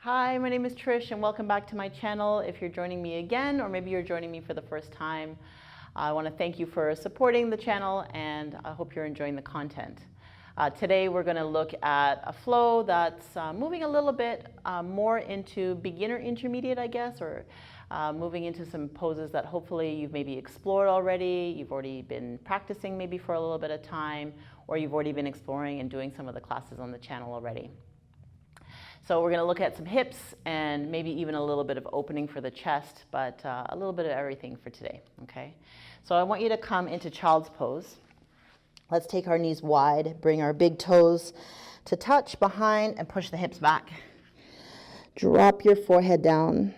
Hi, my name is Trish and welcome back to my channel. If you're joining me again, or maybe you're joining me for the first time, I want to thank you for supporting the channel and I hope you're enjoying the content. Today we're going to look at a flow that's moving a little bit more into beginner intermediate, I guess, or moving into some poses that hopefully you've maybe explored already, you've already been practicing maybe for a little bit of time, or you've already been exploring and doing some of the classes on the channel already. So we're going to look at some hips and maybe even a little bit of opening for the chest, but a little bit of everything for today, okay? So I want you to come into child's pose. Let's take our knees wide, bring our big toes to touch behind and push the hips back. Drop your forehead down.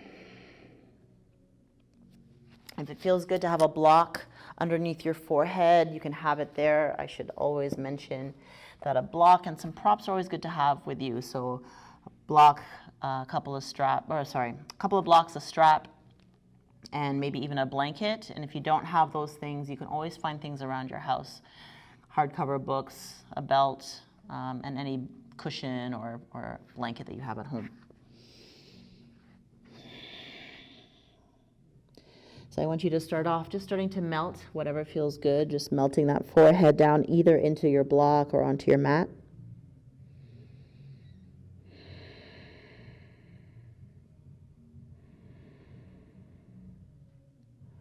If it feels good to have a block underneath your forehead, you can have it there. I should always mention that a block and some props are always good to have with you. So block, a couple of blocks of strap, and maybe even a blanket. And if you don't have those things, you can always find things around your house. Hardcover books, a belt, and any cushion or blanket that you have at home. So I want you to start off just starting to melt whatever feels good, just melting that forehead down either into your block or onto your mat.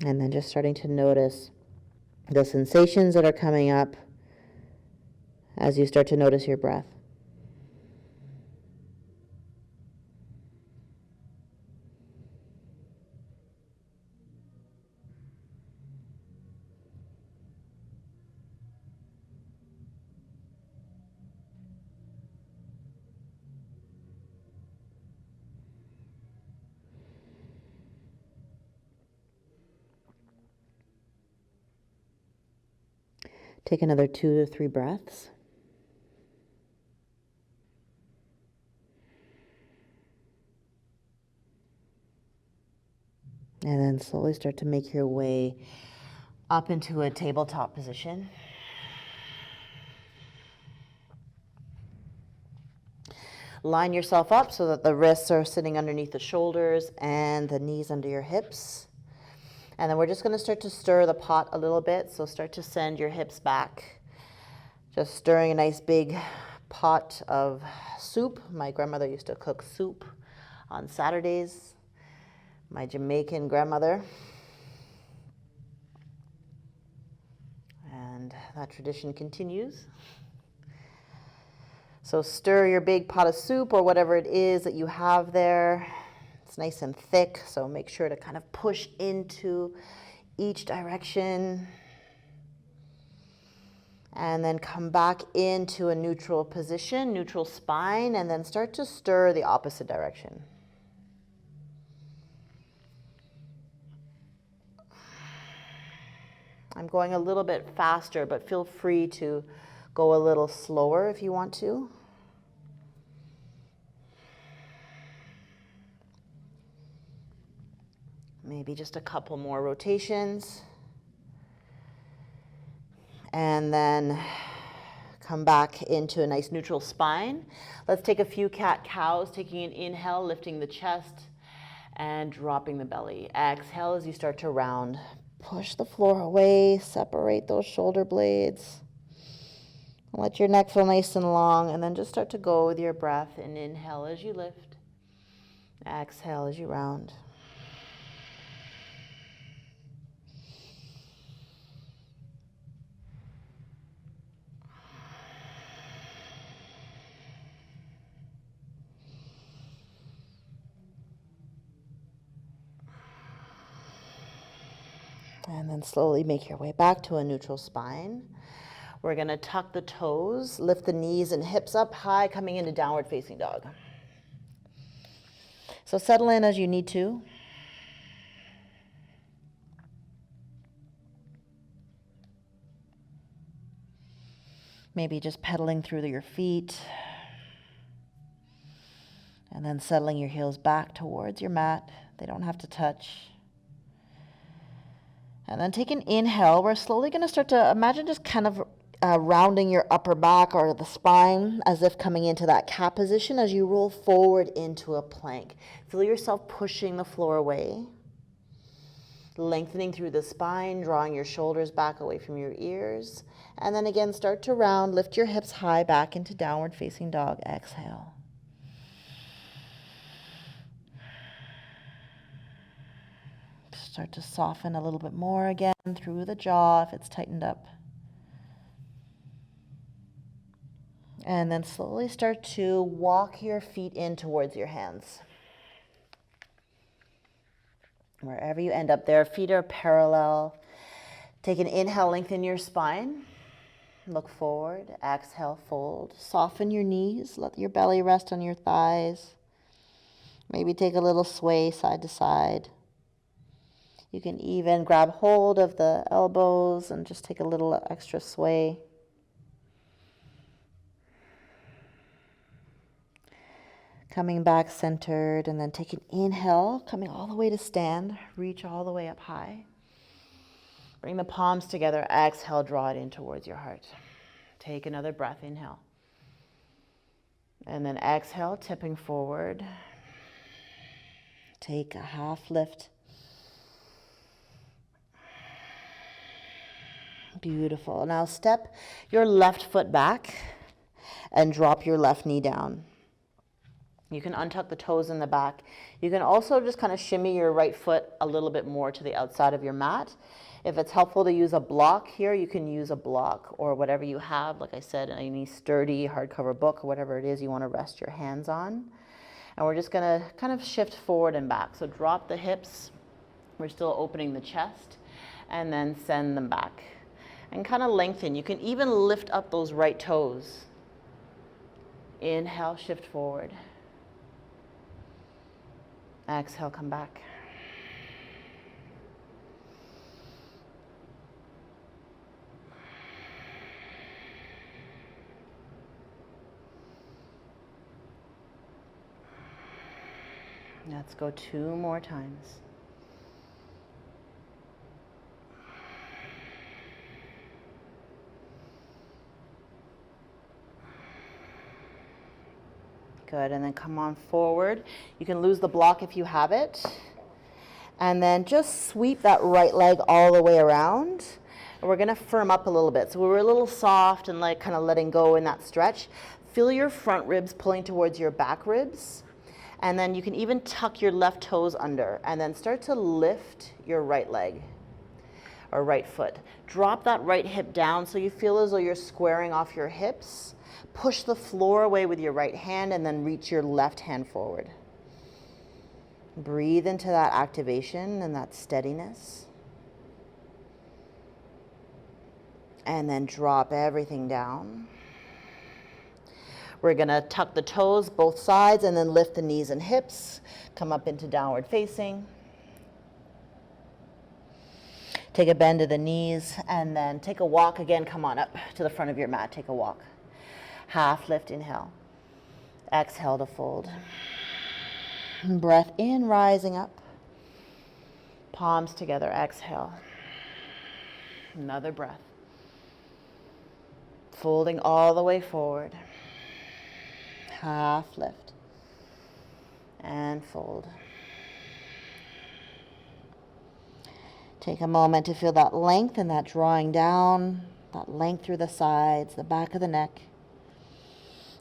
And then just starting to notice the sensations that are coming up as you start to notice your breath. Take another 2 to 3 breaths. And then slowly start to make your way up into a tabletop position. Line yourself up so that the wrists are sitting underneath the shoulders and the knees under your hips. And then we're just going to start to stir the pot a little bit. So start to send your hips back. Just stirring a nice big pot of soup. My grandmother used to cook soup on Saturdays. My Jamaican grandmother. And that tradition continues. So stir your big pot of soup or whatever it is that you have there. It's nice and thick, so make sure to kind of push into each direction. And then come back into a neutral position, neutral spine, and then start to stir the opposite direction. I'm going a little bit faster, but feel free to go a little slower if you want to. Maybe just a couple more rotations. And then come back into a nice neutral spine. Let's take a few cat-cows, taking an inhale, lifting the chest and dropping the belly. Exhale as you start to round. Push the floor away, separate those shoulder blades. Let your neck feel nice and long, and then just start to go with your breath. And inhale as you lift. Exhale as you round. And then slowly make your way back to a neutral spine. We're going to tuck the toes, lift the knees and hips up high, coming into downward facing dog. So settle in as you need to. Maybe just pedaling through your feet. And then settling your heels back towards your mat. They don't have to touch. And then take an inhale. We're slowly going to start to imagine just kind of rounding your upper back or the spine as if coming into that cat position as you roll forward into a plank. Feel yourself pushing the floor away, lengthening through the spine, drawing your shoulders back away from your ears. And then again, start to round, lift your hips high back into downward facing dog. Exhale. Start to soften a little bit more again through the jaw if it's tightened up. And then slowly start to walk your feet in towards your hands. Wherever you end up there, feet are parallel. Take an inhale, lengthen your spine. Look forward. Exhale, fold. Soften your knees. Let your belly rest on your thighs. Maybe take a little sway side to side. You can even grab hold of the elbows and just take a little extra sway. Coming back centered, and then take an inhale, coming all the way to stand. Reach all the way up high. Bring the palms together. Exhale, draw it in towards your heart. Take another breath. Inhale. And then exhale, tipping forward. Take a half lift. Beautiful. Now step your left foot back and drop your left knee down. You can untuck the toes in the back. You can also just kind of shimmy your right foot a little bit more to the outside of your mat. If it's helpful to use a block here, you can use a block or whatever you have. Like I said, any sturdy hardcover book or whatever it is you want to rest your hands on. And we're just going to kind of shift forward and back. So drop the hips. We're still opening the chest. And then send them back. And kind of lengthen. You can even lift up those right toes. Inhale, shift forward. Exhale, come back. Let's go 2 more times. Good, and then come on forward. You can lose the block if you have it. And then just sweep that right leg all the way around. And we're gonna firm up a little bit. So we were a little soft and like kind of letting go in that stretch. Feel your front ribs pulling towards your back ribs. And then you can even tuck your left toes under and then start to lift your right leg or right foot. Drop that right hip down so you feel as though you're squaring off your hips. Push the floor away with your right hand and then reach your left hand forward. Breathe into that activation and that steadiness. And then drop everything down. We're going to tuck the toes both sides and then lift the knees and hips. Come up into downward facing. Take a bend of the knees and then take a walk again. Come on up to the front of your mat. Take a walk. Half lift, inhale. Exhale to fold. Breath in, rising up. Palms together, exhale. Another breath. Folding all the way forward. Half lift. And fold. Take a moment to feel that length and that drawing down, that length through the sides, the back of the neck.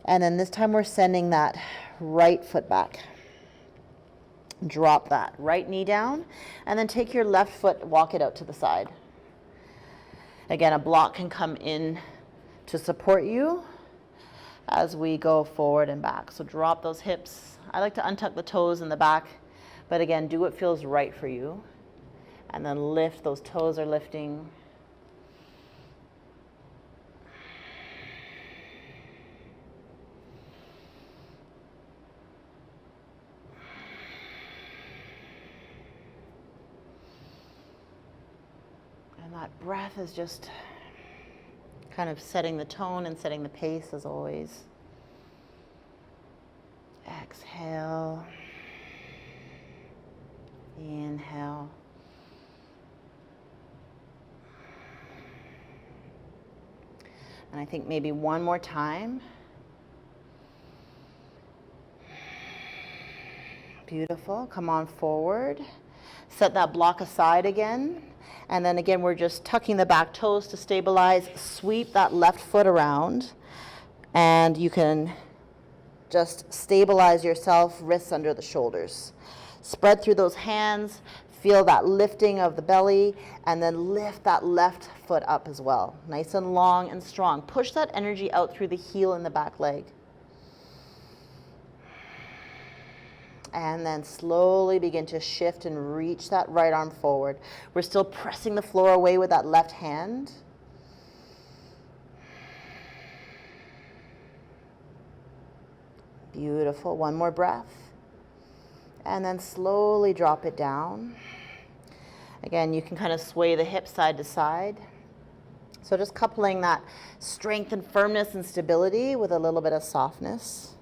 And then this time we're sending that right foot back. Drop that right knee down and then take your left foot, walk it out to the side. Again, a block can come in to support you as we go forward and back. So drop those hips. I like to untuck the toes in the back, but again, do what feels right for you. And then lift, those toes are lifting. And that breath is just kind of setting the tone and setting the pace as always. Exhale. Inhale. And I think maybe one more time. Beautiful. Come on forward. Set that block aside again. And then again, we're just tucking the back toes to stabilize. Sweep that left foot around. And you can just stabilize yourself, wrists under the shoulders. Spread through those hands. Feel that lifting of the belly. And then lift that left foot up as well. Nice and long and strong. Push that energy out through the heel in the back leg. And then slowly begin to shift and reach that right arm forward. We're still pressing the floor away with that left hand. Beautiful. One more breath. And then slowly drop it down. Again, you can kind of sway the hips side to side. So just coupling that strength and firmness and stability with a little bit of softness.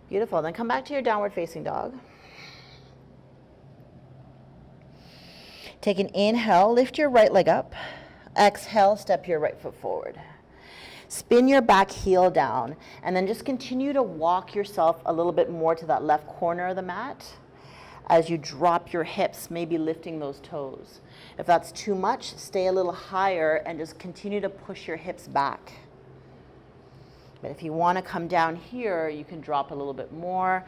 Beautiful. Then come back to your downward facing dog. Take an inhale, lift your right leg up. Exhale, step your right foot forward. Spin your back heel down, and then just continue to walk yourself a little bit more to that left corner of the mat as you drop your hips, maybe lifting those toes. If that's too much, stay a little higher and just continue to push your hips back. But if you want to come down here, you can drop a little bit more.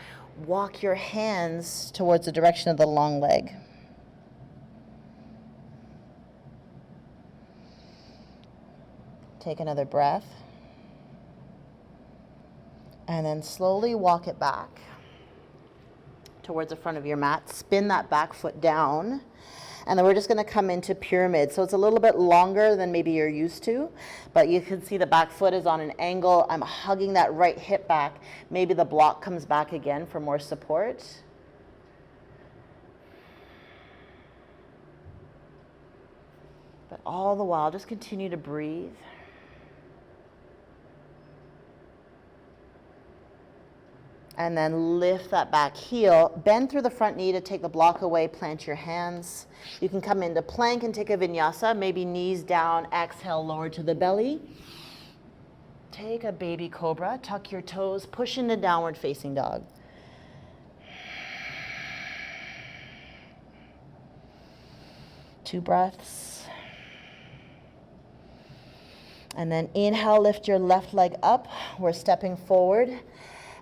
Walk your hands towards the direction of the long leg. Take another breath. And then slowly walk it back towards the front of your mat. Spin that back foot down. And then we're just going to come into pyramid. So it's a little bit longer than maybe you're used to, but you can see the back foot is on an angle. I'm hugging that right hip back. Maybe the block comes back again for more support. But all the while, just continue to breathe. And then lift that back heel. Bend through the front knee to take the block away. Plant your hands. You can come into plank and take a vinyasa. Maybe knees down. Exhale, lower to the belly. Take a baby cobra. Tuck your toes. Push into downward facing dog. Two breaths. And then inhale, lift your left leg up. We're stepping forward.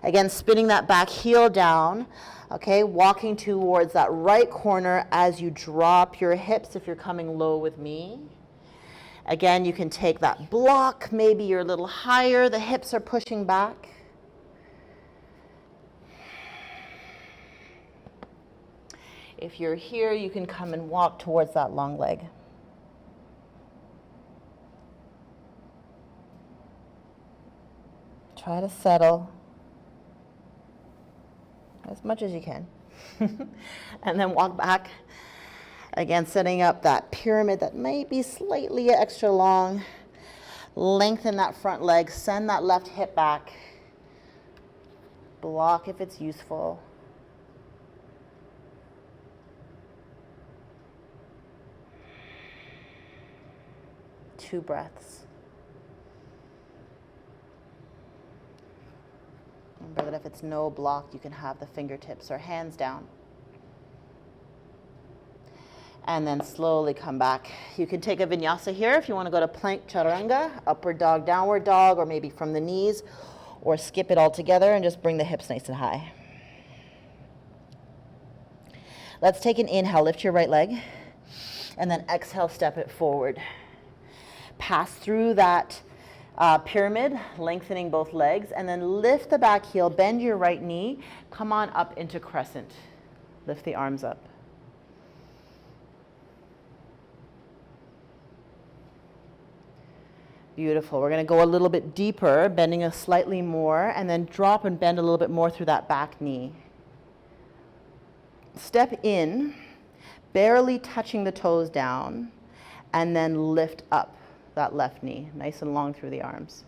Again, spinning that back heel down, okay? Walking towards that right corner as you drop your hips if you're coming low with me. Again, you can take that block. Maybe you're a little higher. The hips are pushing back. If you're here, you can come and walk towards that long leg. Try to settle as much as you can. And then walk back. Again, setting up that pyramid that might be slightly extra long. Lengthen that front leg. Send that left hip back. Block if it's useful. Two breaths. Remember that if it's no block, you can have the fingertips or hands down. And then slowly come back. You can take a vinyasa here if you want to go to plank chaturanga, upward dog, downward dog, or maybe from the knees, or skip it all together and just bring the hips nice and high. Let's take an inhale, lift your right leg, and then exhale, step it forward. Pass through that pyramid, lengthening both legs, and then lift the back heel, bend your right knee, come on up into crescent. Lift the arms up. Beautiful. We're going to go a little bit deeper, bending a slightly more, and then drop and bend a little bit more through that back knee. Step in, barely touching the toes down, and then lift up that left knee, nice and long through the arms.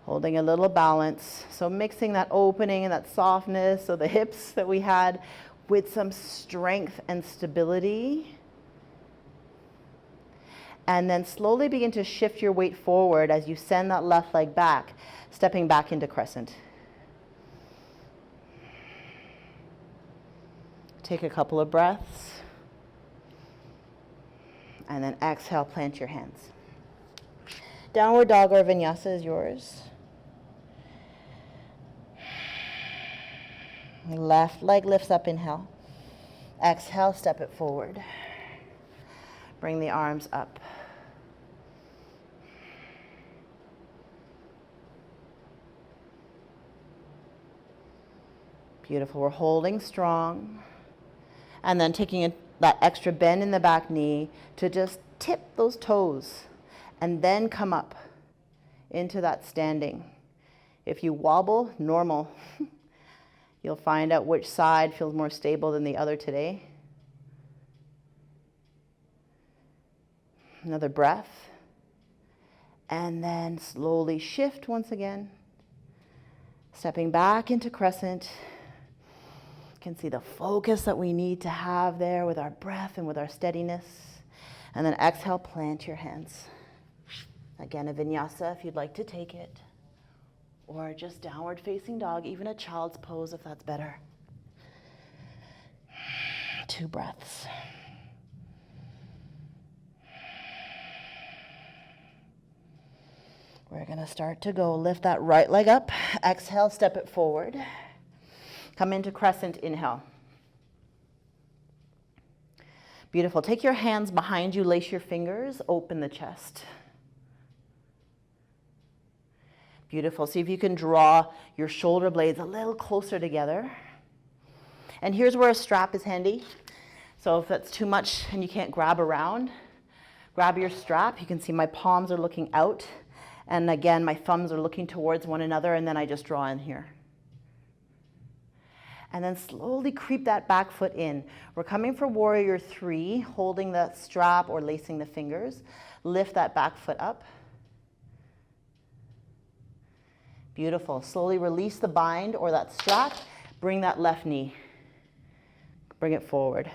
Holding a little balance. So mixing that opening and that softness of the hips that we had with some strength and stability. And then slowly begin to shift your weight forward as you send that left leg back, stepping back into crescent. Take a couple of breaths. And then exhale, plant your hands. Downward dog or vinyasa is yours. Left leg lifts up, inhale. Exhale, step it forward. Bring the arms up. Beautiful. We're holding strong. And then taking that extra bend in the back knee to just tip those toes and then come up into that standing. If you wobble, normal. You'll find out which side feels more stable than the other today. Another breath. And then slowly shift once again. Stepping back into crescent. You can see the focus that we need to have there with our breath and with our steadiness. And then exhale, plant your hands. Again, a vinyasa if you'd like to take it. Or just downward facing dog, even a child's pose if that's better. 2 breaths. We're going to start to go. Lift that right leg up. Exhale, step it forward. Come into crescent, inhale. Beautiful. Take your hands behind you, lace your fingers, open the chest. Beautiful. See if you can draw your shoulder blades a little closer together. And here's where a strap is handy. So if that's too much and you can't grab around, grab your strap. You can see my palms are looking out. And again, my thumbs are looking towards one another, and then I just draw in here. And then slowly creep that back foot in. We're coming for warrior 3, holding that strap or lacing the fingers. Lift that back foot up. Beautiful. Slowly release the bind or that strap. Bring that left knee. Bring it forward.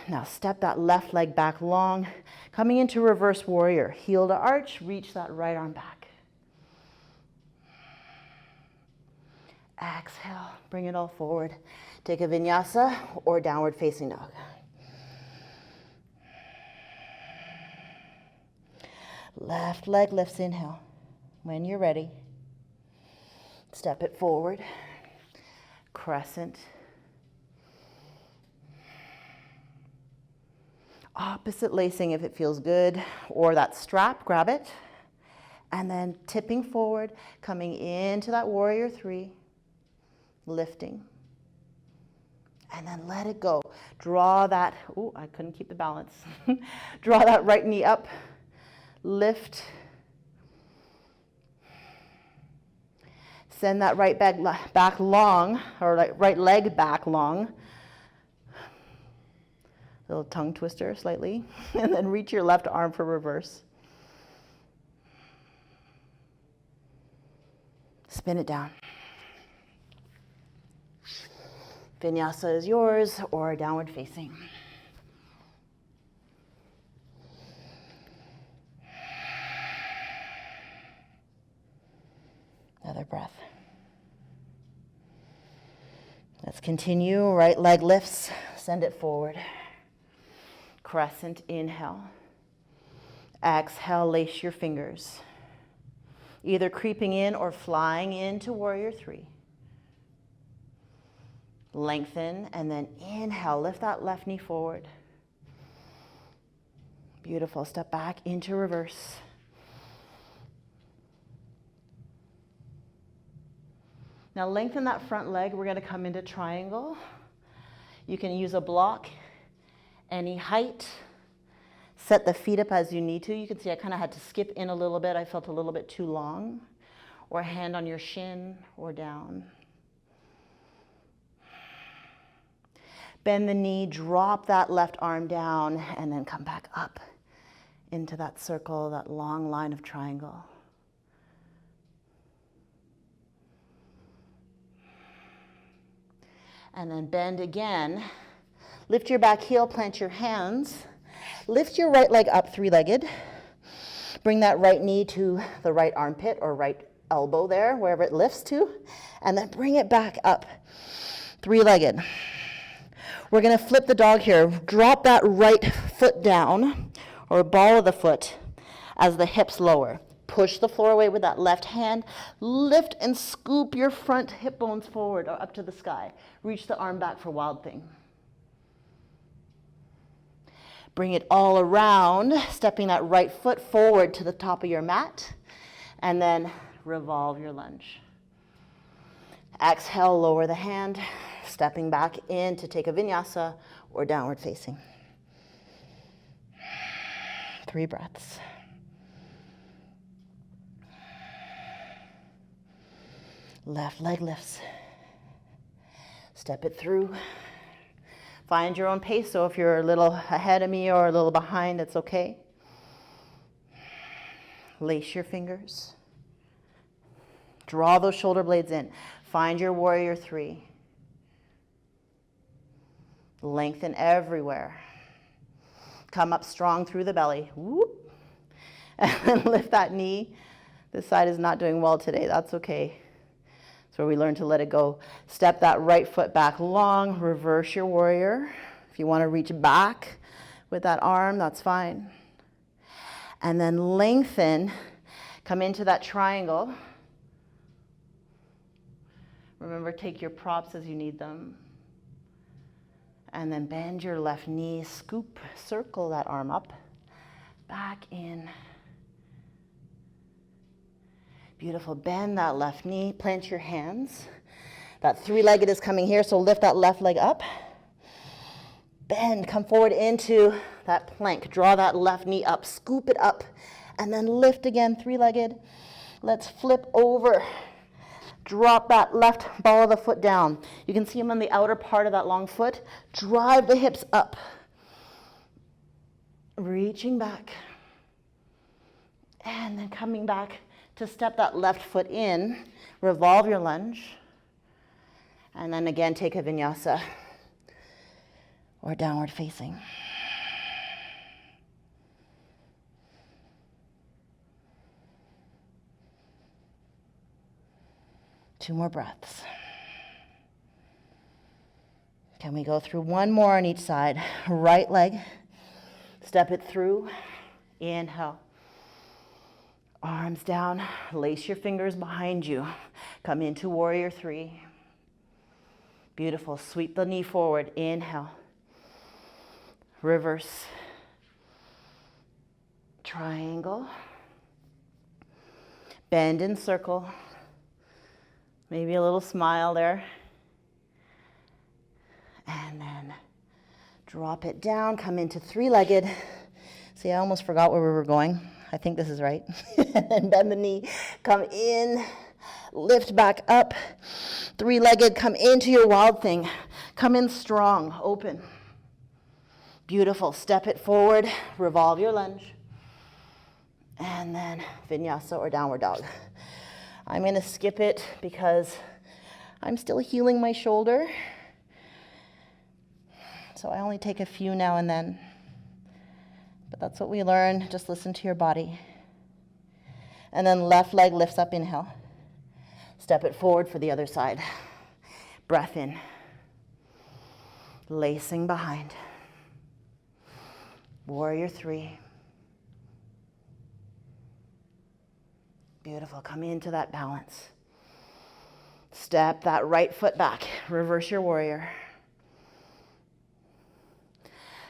Now step that left leg back long. Coming into reverse warrior. Heel to arch. Reach that right arm back. Exhale. Bring it all forward. Take a vinyasa or downward facing dog. Left leg lifts, inhale. When you're ready, step it forward. Crescent. Opposite lacing if it feels good, or that strap, grab it. And then tipping forward, coming into that warrior 3, lifting. And then let it go. Draw that, I couldn't keep the balance. Draw that right knee up, lift. Send that right back long, or right leg back long. Little tongue twister slightly. And then reach your left arm for reverse. Spin it down. Vinyasa is yours, or downward facing. Another breath. Let's continue. Right leg lifts. Send it forward. Crescent, inhale. Exhale, lace your fingers. Either creeping in or flying into warrior 3. Lengthen, and then inhale. Lift that left knee forward. Beautiful. Step back into reverse. Now lengthen that front leg. We're going to come into triangle. You can use a block, any height. Set the feet up as you need to. You can see I kind of had to skip in a little bit. I felt a little bit too long. Or hand on your shin or down. Bend the knee, drop that left arm down, and then come back up into that circle, that long line of triangle. And then bend again. Lift your back heel, plant your hands. Lift your right leg up three-legged. Bring that right knee to the right armpit or right elbow there, wherever it lifts to. And then bring it back up, three-legged. We're going to flip the dog here. Drop that right foot down, or ball of the foot, as the hips lower. Push the floor away with that left hand. Lift and scoop your front hip bones forward or up to the sky. Reach the arm back for Wild Thing. Bring it all around, stepping that right foot forward to the top of your mat, and then revolve your lunge. Exhale, lower the hand, stepping back in to take a vinyasa or downward facing. 3 breaths. Left leg lifts. Step it through. Find your own pace, so if you're a little ahead of me or a little behind, it's okay. Lace your fingers. Draw those shoulder blades in. Find your warrior 3. Lengthen everywhere. Come up strong through the belly. Whoop. And then lift that knee. This side is not doing well today. That's okay. That's where we learn to let it go. Step that right foot back long. Reverse your warrior. If you want to reach back with that arm, that's fine. And then lengthen. Come into that triangle. Remember, take your props as you need them. And then bend your left knee, scoop, circle that arm up, back in. Beautiful, bend that left knee, plant your hands. That 3-legged is coming here, so lift that left leg up. Bend, come forward into that plank. Draw that left knee up, scoop it up, and then lift again, 3-legged. Let's flip over. Drop that left ball of the foot down. You can see them on the outer part of that long foot. Drive the hips up. Reaching back. And then coming back to step that left foot in. Revolve your lunge. And then again, take a vinyasa or downward facing. Two more breaths. Can we go through one more on each side? Right leg, step it through. Inhale. Arms down, lace your fingers behind you. Come into warrior 3. Beautiful, sweep the knee forward. Inhale. Reverse. Triangle. Bend and circle. Maybe a little smile there. And then drop it down, come into 3-legged. See, I almost forgot where we were going. I think this is right. And bend the knee, come in, lift back up. 3-legged, come into your Wild Thing. Come in strong, open. Beautiful, step it forward, revolve your lunge. And then vinyasa or downward dog. I'm going to skip it because I'm still healing my shoulder. So I only take a few now and then. But that's what we learn. Just listen to your body. And then left leg lifts up, inhale. Step it forward for the other side. Breath in. Lacing behind. Warrior 3. Beautiful, come into that balance. Step that right foot back. Reverse your warrior.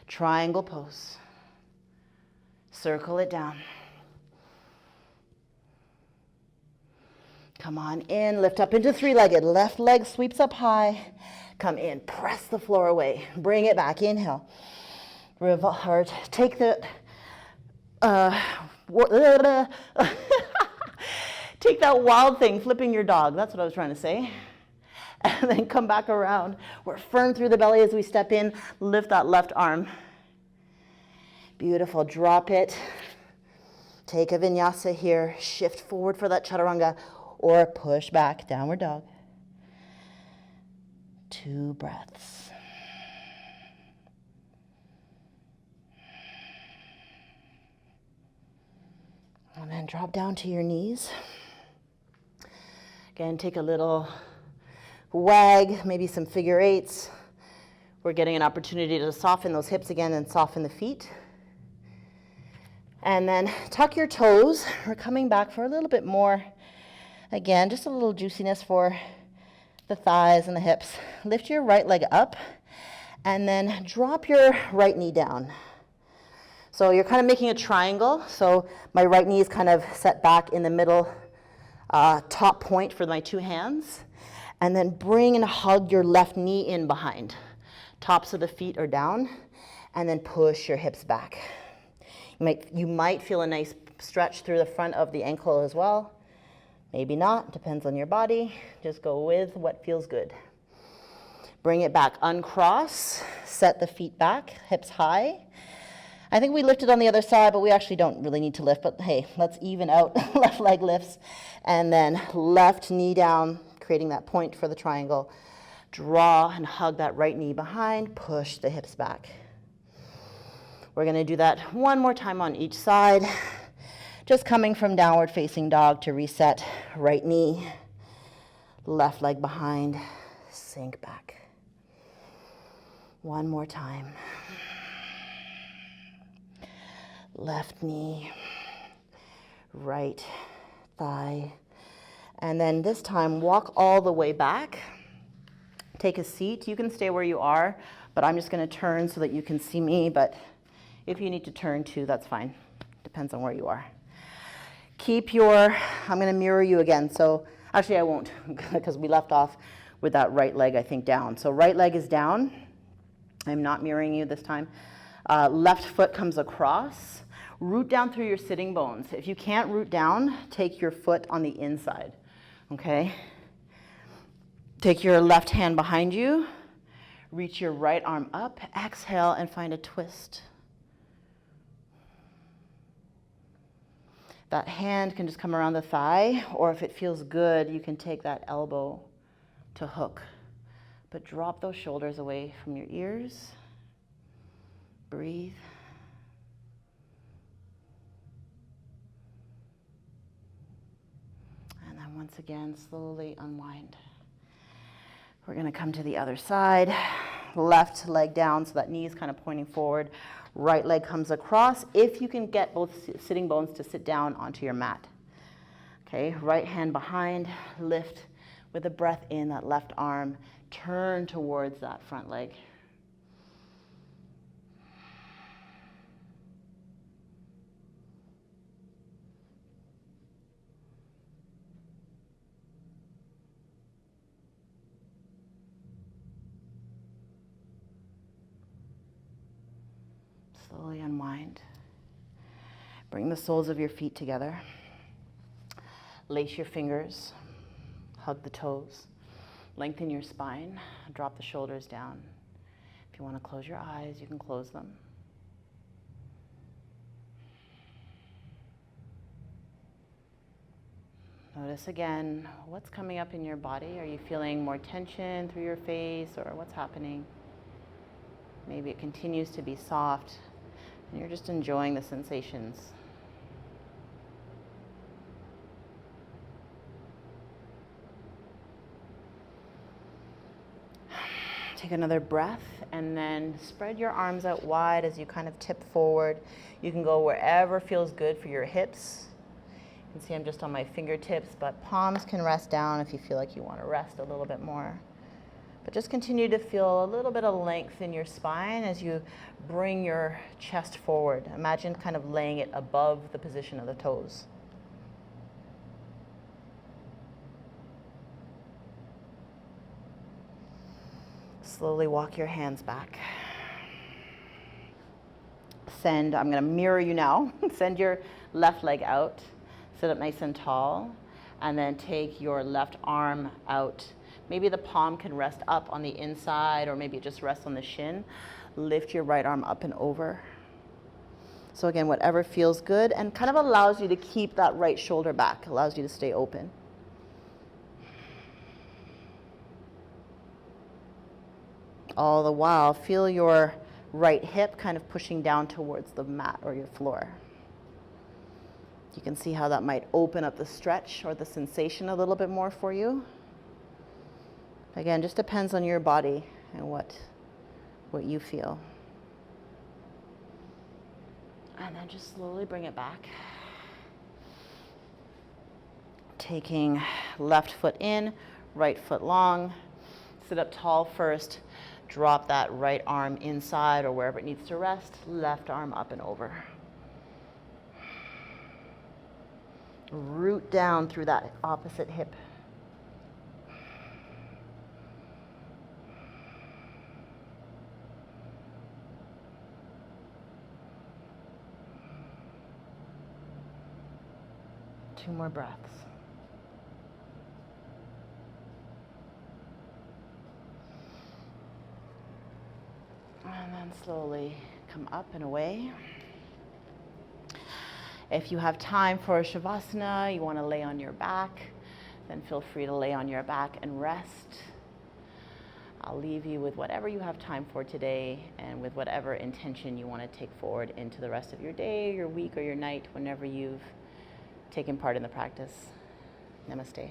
Triangle pose. Circle it down. Come on in, lift up into 3-legged. Left leg sweeps up high. Come in, press the floor away. Bring it back, inhale. Take the, take that Wild Thing, flipping your dog. That's what I was trying to say. And then come back around. We're firm through the belly as we step in. Lift that left arm. Beautiful. Drop it. Take a vinyasa here, shift forward for that chaturanga, or push back, downward dog. 2 breaths. And then drop down to your knees. Again, take a little wag, maybe some figure eights. We're getting an opportunity to soften those hips again and soften the feet. And then tuck your toes. We're coming back for a little bit more. Again, just a little juiciness for the thighs and the hips. Lift your right leg up and then drop your right knee down. So you're kind of making a triangle. So my right knee is kind of set back in the middle top point for my 2 hands. And then bring and hug your left knee in behind. Tops of the feet are down. And then push your hips back. You might feel a nice stretch through the front of the ankle as well. Maybe not, depends on your body. Just go with what feels good. Bring it back, uncross, set the feet back, hips high. I think we lifted on the other side, but we actually don't really need to lift, but hey, let's even out. Left leg lifts, and then left knee down, creating that point for the triangle. Draw and hug that right knee behind, push the hips back. We're gonna do that one more time on each side. Just coming from downward facing dog to reset. Right knee, left leg behind, sink back. One more time. Left knee, right thigh. And then this time, walk all the way back. Take a seat. You can stay where you are, but I'm just gonna turn so that you can see me, but if you need to turn too, that's fine. Depends on where you are. Keep your, I'm going to mirror you again. So actually I won't because we left off with that right leg, I think, down. So right leg is down. I'm not mirroring you this time. Left foot comes across. Root down through your sitting bones. If you can't root down, take your foot on the inside. Okay? Take your left hand behind you. Reach your right arm up. Exhale and find a twist. That hand can just come around the thigh, or if it feels good, you can take that elbow to hook. But drop those shoulders away from your ears. Breathe. And then once again, slowly unwind. We're going to come to the other side. Left leg down, so that knee is kind of pointing forward. Right leg comes across. If you can get both sitting bones to sit down onto your mat. Okay, right hand behind, lift with a breath in, that left arm, turn towards that front leg. Slowly unwind. Bring the soles of your feet together. Lace your fingers. Hug the toes. Lengthen your spine. Drop the shoulders down. If you want to close your eyes, you can close them. Notice again what's coming up in your body. Are you feeling more tension through your face, or what's happening? Maybe it continues to be soft and you're just enjoying the sensations. Take another breath and then spread your arms out wide as you kind of tip forward. You can go wherever feels good for your hips. You can see I'm just on my fingertips, but palms can rest down if you feel like you want to rest a little bit more. But just continue to feel a little bit of length in your spine as you bring your chest forward. Imagine kind of laying it above the position of the toes. Slowly walk your hands back. I'm going to mirror you now. Send your left leg out. Sit up nice and tall. And then take your left arm out. Maybe the palm can rest up on the inside, or maybe it just rests on the shin. Lift your right arm up and over. So again, whatever feels good and kind of allows you to keep that right shoulder back, allows you to stay open. All the while, feel your right hip kind of pushing down towards the mat or your floor. You can see how that might open up the stretch or the sensation a little bit more for you. Again, just depends on your body and what you feel. And then just slowly bring it back. Taking left foot in, right foot long. Sit up tall first. Drop that right arm inside or wherever it needs to rest. Left arm up and over. Root down through that opposite hip. Two more breaths. And then slowly come up and away. If you have time for Shavasana, you want to lay on your back, then feel free to lay on your back and rest. I'll leave you with whatever you have time for today and with whatever intention you want to take forward into the rest of your day, your week, or your night, whenever you've taken part in the practice. Namaste.